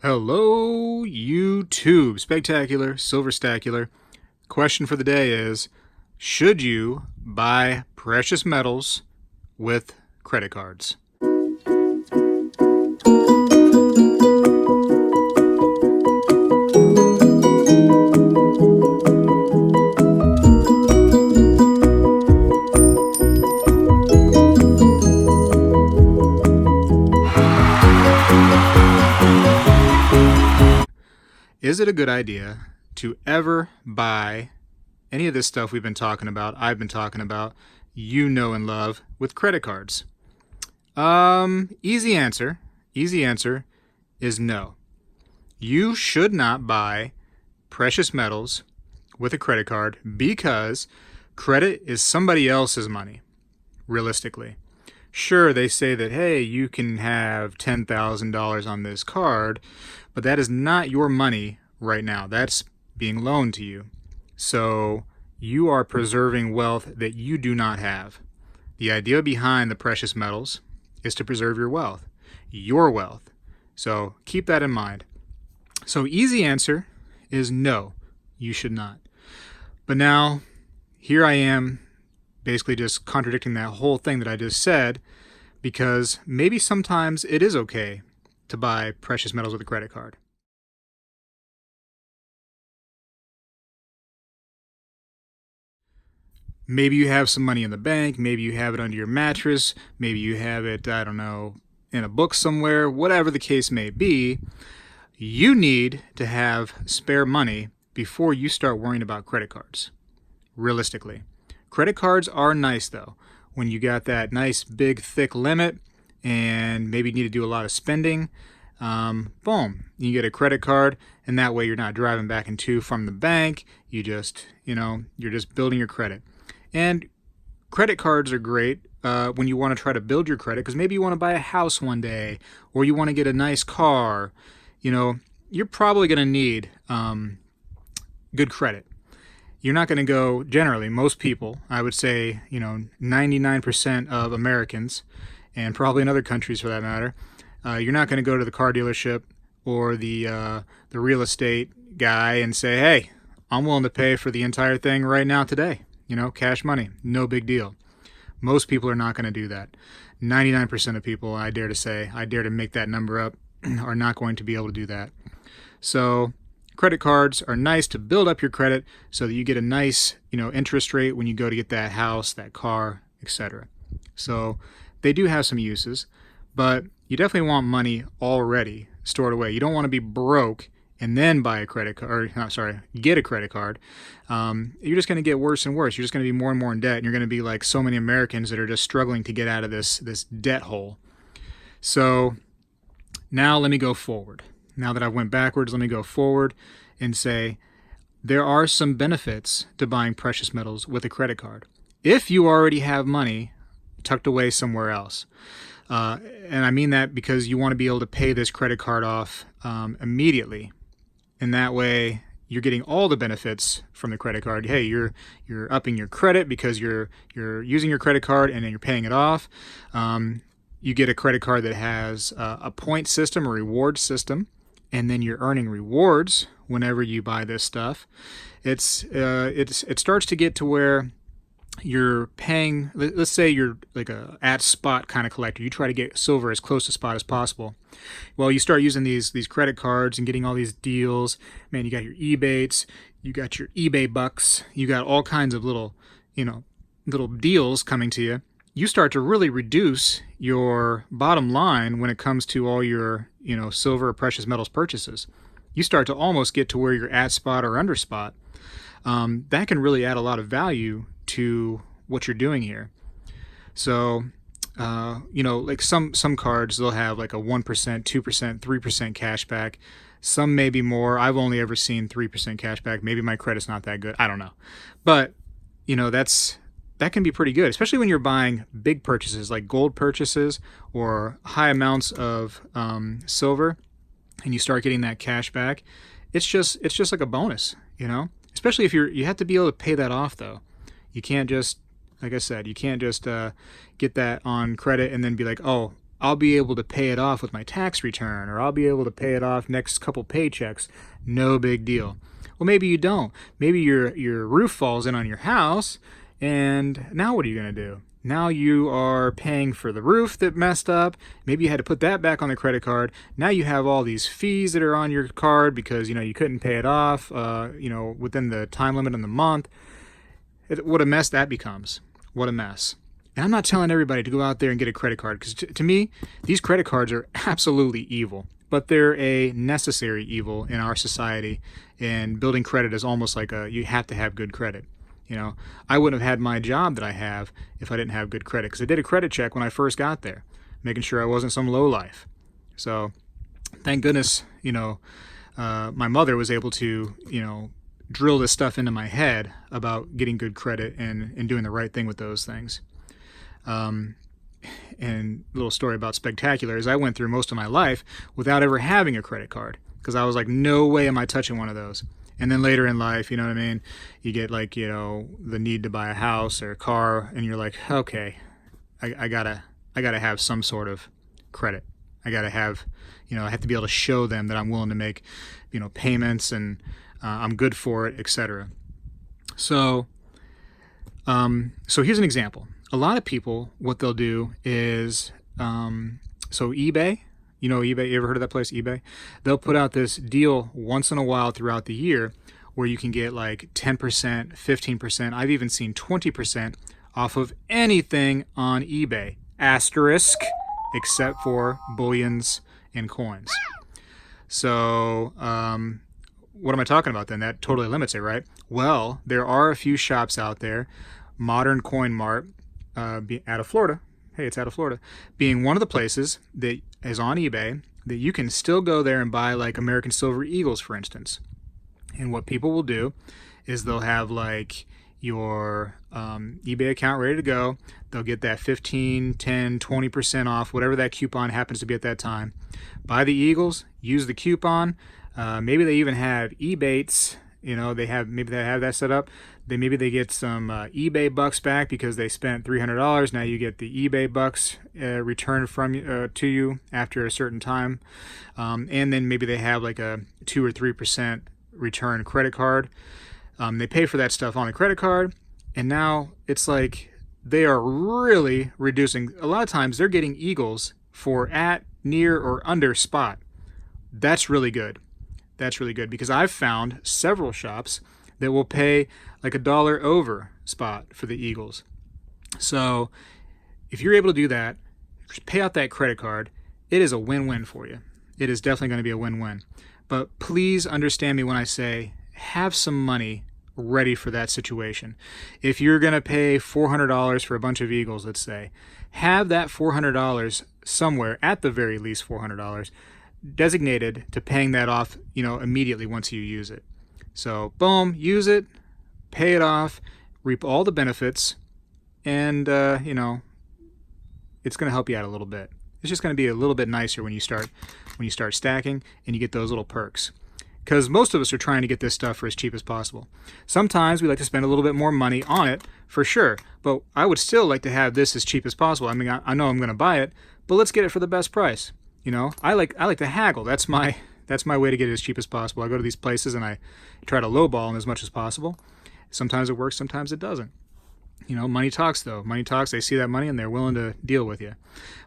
Hello, YouTube. Spectacular, Silverstacular. Question for the day is, should you buy precious metals with credit cards? Is it a good idea to ever buy any of this stuff we've been talking about, I've been talking about, you know and love, with credit cards? Easy answer. Easy answer is no. You should not buy precious metals with a credit card because credit is somebody else's money, realistically. Sure, they say that, hey, you can have $10,000 on this card, but that is not your money right now. That's being loaned to you. So you are preserving wealth that you do not have. The idea behind the precious metals is to preserve your wealth. Your wealth. So keep that in mind. So easy answer is no, you should not. But now, here I am basically just contradicting that whole thing that I just said, because maybe sometimes it is okay to buy precious metals with a credit card. Maybe you have some money in the bank, maybe you have it under your mattress, maybe you have it, I don't know, in a book somewhere, whatever the case may be. You need to have spare money before you start worrying about credit cards, realistically. Credit cards are nice though. When you got that nice big thick limit and maybe you need to do a lot of spending, boom, you get a credit card, and that way you're not driving back and to from the bank. You just, you're just building your credit. And credit cards are great when you want to try to build your credit, because maybe you want to buy a house one day, or you want to get a nice car. You're probably going to need good credit. You're not going to go, generally, most people, I would say, 99% of Americans, and probably in other countries for that matter, you're not going to go to the car dealership or the real estate guy and say, hey, I'm willing to pay for the entire thing right now today. Cash money, no big deal. Most people are not going to do that. 99% of people, I dare to make that number up, are not going to be able to do that. So credit cards are nice to build up your credit so that you get a nice, interest rate when you go to get that house, that car, etc. So they do have some uses, but you definitely want money already stored away. You don't want to be broke and then buy a credit card, get a credit card. You're just going to get worse and worse. You're just going to be more and more in debt, and you're going to be like so many Americans that are just struggling to get out of this debt hole. So now let me go forward. Now that I went backwards, let me go forward and say there are some benefits to buying precious metals with a credit card if you already have money tucked away somewhere else. And I mean that because you want to be able to pay this credit card off immediately. And that way you're getting all the benefits from the credit card. Hey, you're upping your credit because you're using your credit card and then you're paying it off. You get a credit card that has a point system, a reward system, and then you're earning rewards whenever you buy this stuff. It starts to get to where you're paying, let's say you're like a at spot kind of collector. You try to get silver as close to spot as possible. Well, you start using these credit cards and getting all these deals. Man, you got your Ebates, you got your eBay bucks, you got all kinds of little deals coming to you. You start to really reduce your bottom line when it comes to all your, silver or precious metals purchases. You start to almost get to where you're at spot or under spot. That can really add a lot of value to what you're doing here. So, like some cards, they'll have like a 1%, 2%, 3% cash back. Some may be more. I've only ever seen 3% cash back. Maybe my credit's not that good. I don't know. But, that can be pretty good, especially when you're buying big purchases like gold purchases or high amounts of silver, and you start getting that cash back. It's just like a bonus, especially if you have to be able to pay that off though. You can't just, like I said, you can't just get that on credit and then be like, oh, I'll be able to pay it off with my tax return, or I'll be able to pay it off next couple paychecks. No big deal. Well, maybe you don't. Maybe your roof falls in on your house, and now what are you going to do? Now you are paying for the roof that messed up. Maybe you had to put that back on the credit card. Now you have all these fees that are on your card because you couldn't pay it off within the time limit in the month. What a mess that becomes. What a mess. And I'm not telling everybody to go out there and get a credit card, because to me, these credit cards are absolutely evil. But they're a necessary evil in our society, and building credit is almost like you have to have good credit. I wouldn't have had my job that I have if I didn't have good credit, because I did a credit check when I first got there, making sure I wasn't some lowlife. So thank goodness, my mother was able to, drill this stuff into my head about getting good credit and doing the right thing with those things. And a little story about Spegtacular is I went through most of my life without ever having a credit card, because I was like, no way am I touching one of those. And then later in life, you know what I mean, you get the need to buy a house or a car, and you're like, okay, I gotta have some sort of credit. I gotta have, I have to be able to show them that I'm willing to make, payments, and I'm good for it, etc. So here's an example. A lot of people, what they'll do is, eBay, eBay, you ever heard of that place, eBay? They'll put out this deal once in a while throughout the year where you can get like 10%, 15%, I've even seen 20% off of anything on eBay, asterisk, except for bullions and coins. So, what am I talking about then? That totally limits it, right? Well, there are a few shops out there, Modern Coin Mart, out of Florida. Hey, it's out of Florida. Being one of the places that is on eBay that you can still go there and buy like American Silver Eagles, for instance. And what people will do is they'll have like your eBay account ready to go. They'll get that 15, 10, 20% off, whatever that coupon happens to be at that time. Buy the Eagles, use the coupon. Maybe they even have Ebates. Maybe they have that set up. Maybe they get some eBay bucks back because they spent $300. Now you get the eBay bucks returned from to you after a certain time, and then maybe they have like a 2 or 3% return credit card. They pay for that stuff on the credit card, and now it's like they are really reducing. A lot of times they're getting Eagles for at, near, or under spot. That's really good. That's really good, because I've found several shops that will pay like $1 over spot for the Eagles. So if you're able to do that, pay out that credit card, it is a win-win for you. It is definitely going to be a win-win. But please understand me when I say have some money ready for that situation. If you're going to pay $400 for a bunch of Eagles, let's say, have that $400 somewhere, at the very least $400, designated to paying that off, immediately once you use it. So boom, use it, pay it off, reap all the benefits, and it's going to help you out a little bit. It's just going to be a little bit nicer when you start stacking and you get those little perks. Because most of us are trying to get this stuff for as cheap as possible. Sometimes we like to spend a little bit more money on it, for sure, but I would still like to have this as cheap as possible. I mean, I know I'm going to buy it, but let's get it for the best price. I like to haggle. That's my way to get it as cheap as possible. I go to these places and I try to lowball them as much as possible. Sometimes it works, sometimes it doesn't. Money talks though. Money talks. They see that money and they're willing to deal with you.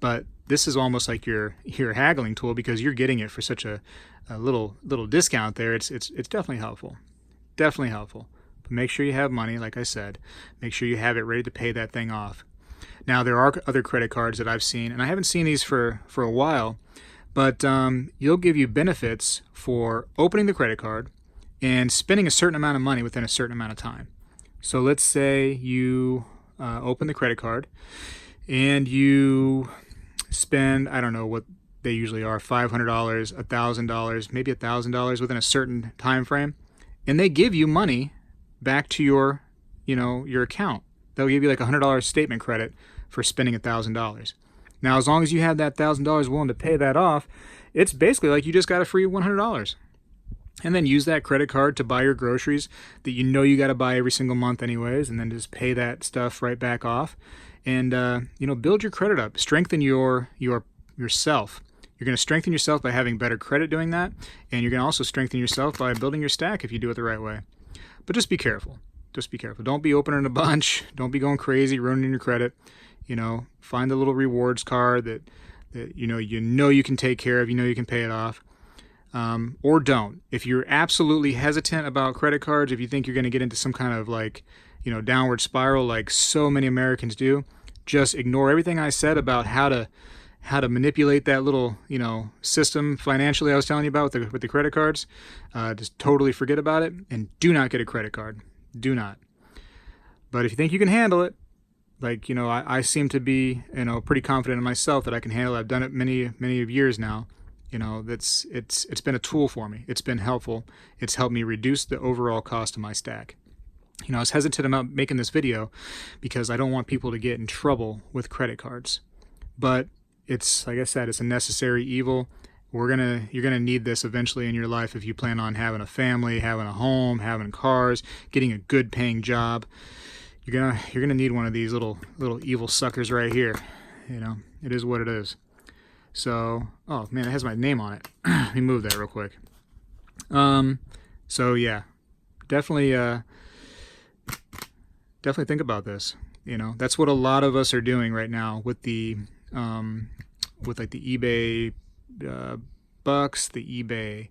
But this is almost like your haggling tool, because you're getting it for such a little discount there. It's definitely helpful. Definitely helpful. But make sure you have money, like I said. Make sure you have it ready to pay that thing off. Now, there are other credit cards that I've seen, and I haven't seen these for a while, but you'll give you benefits for opening the credit card and spending a certain amount of money within a certain amount of time. So let's say you open the credit card and you spend, I don't know what they usually are, $500, $1,000, maybe $1,000 within a certain time frame, and they give you money back to your account. They'll give you like a $100 statement credit for spending $1,000. Now, as long as you have that $1,000 willing to pay that off, it's basically like you just got a free $100. And then use that credit card to buy your groceries that you got to buy every single month anyways, and then just pay that stuff right back off. And build your credit up, strengthen your yourself. You're going to strengthen yourself by having better credit doing that, and you're going to also strengthen yourself by building your stack if you do it the right way. But just be careful. Just be careful. Don't be opening a bunch. Don't be going crazy, ruining your credit. Find a little rewards card that you know you can take care of, you can pay it off. Or don't. If you're absolutely hesitant about credit cards, if you think you're going to get into some kind of downward spiral like so many Americans do, just ignore everything I said about how to manipulate that little system financially I was telling you about with the credit cards. Just totally forget about it and do not get a credit card. Do not. But if you think you can handle it, I seem to be pretty confident in myself that I can handle it. I've done it many years now. It's been a tool for me. It's been helpful. It's helped me reduce the overall cost of my stack. I was hesitant about making this video because I don't want people to get in trouble with credit cards. But it's, like I said, it's a necessary evil. You're gonna need this eventually in your life if you plan on having a family, having a home, having cars, getting a good paying job. You're gonna need one of these little evil suckers right here. It is what it is. So, oh man, it has my name on it. Let me move that real quick. So yeah, definitely think about this. That's what a lot of us are doing right now with the eBay bucks, the eBay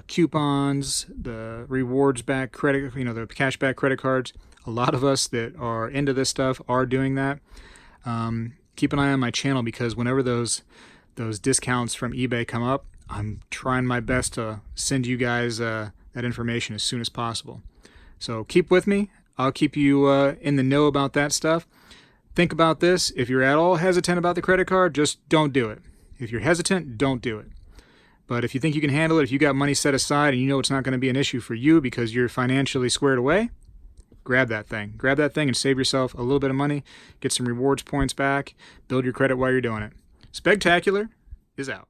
coupons, the rewards back credit, the cash back credit cards. A lot of us that are into this stuff are doing that. Keep an eye on my channel because whenever those discounts from eBay come up, I'm trying my best to send you guys that information as soon as possible. So keep with me. I'll keep you in the know about that stuff. Think about this. If you're at all hesitant about the credit card, just don't do it. If you're hesitant, don't do it. But if you think you can handle it, if you got money set aside and you know it's not going to be an issue for you because you're financially squared away, grab that thing. Grab that thing and save yourself a little bit of money, get some rewards points back, build your credit while you're doing it. Spegtacular is out.